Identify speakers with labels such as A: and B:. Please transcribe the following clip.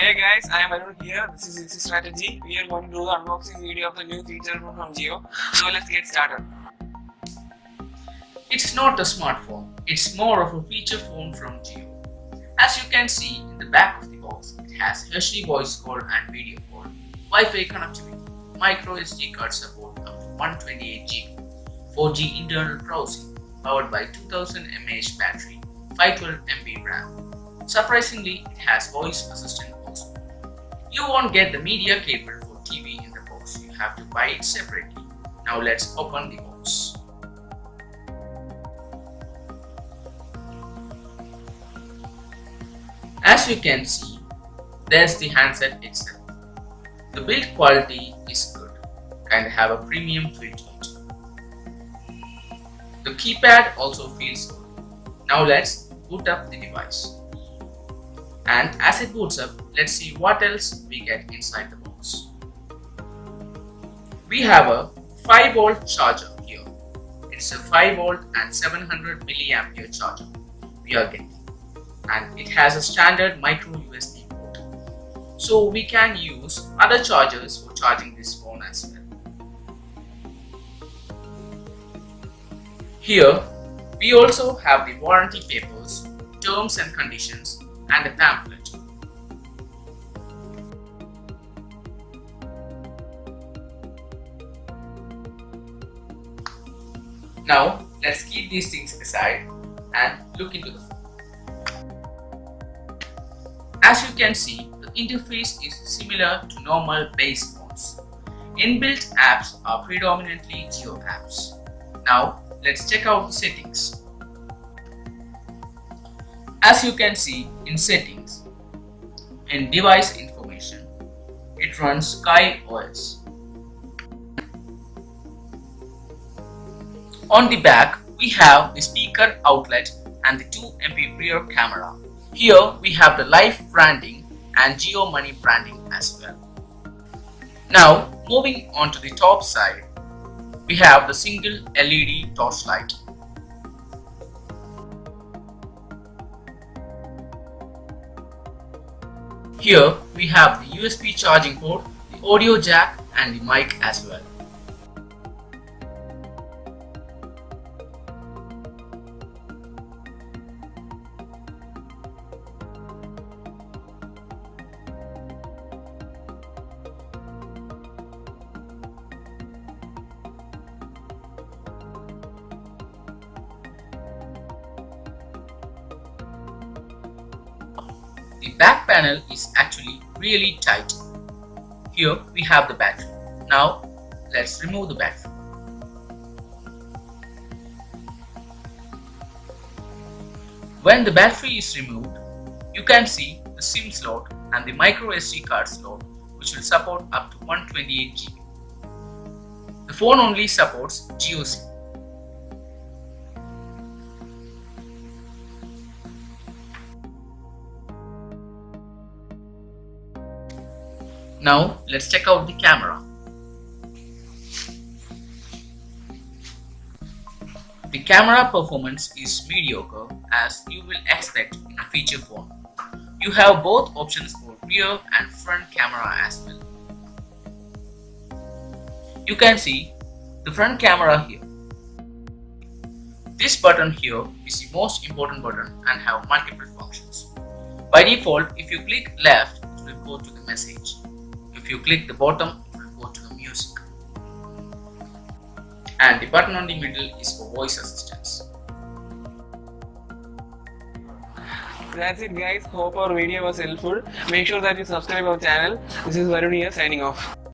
A: Hey guys, I am Arun here. This is Easy Strategy. We are going to do the unboxing video of the new feature phone from JIO. So let's get started.
B: It's not a smartphone, it's more of a feature phone from JIO. As you can see in the back of the box, it has HD voice call and video call, Wi-Fi connectivity, micro SD card support up to 128 GB, 4G internal browsing, powered by 2000 mAh battery, 512 MB RAM. Surprisingly, it has voice assistant also. You won't get the media cable for TV in the box, you have to buy it separately. Now let's open the box. As you can see, there's the handset itself. The build quality is good and have a premium feel to it. The keypad also feels good. Now let's boot up the device. And as it boots up, let's see what else we get inside the box. We have a 5V charger here. It's a 5V and 700 mAh charger we are getting. And it has a standard micro USB port. So we can use other chargers for charging this phone as well. Here, we also have the warranty papers, terms and conditions, and a pamphlet. Now, let's keep these things aside and look into the phone. As you can see, the interface is similar to normal base phones. Inbuilt apps are predominantly JIO apps. Now, let's check out the settings. As you can see in settings, in device information, it runs Sky OS. On the back, we have the speaker outlet and the 2MP rear camera. Here we have the live branding and JIO Money branding as well. Now moving on to the top side, we have the single LED torchlight. Here we have the USB charging port, the audio jack and the mic as well. The back panel is actually really tight. Here we have the battery. Now let's remove the battery. When the battery is removed, you can see the SIM slot and the micro SD card slot, which will support up to 128 GB. The phone only supports JIO SIM. Now let's check out the camera. The camera performance is mediocre as you will expect in a feature phone. You have both options for rear and front camera as well. You can see the front camera here. This button here is the most important button and have multiple functions. By default, if you click left, it will go to the message. If you click the bottom, it will go to the music. And the button on the middle is for voice assistance.
A: That's it guys. Hope our video was helpful. Make sure that you subscribe our channel. This is Varun here signing off.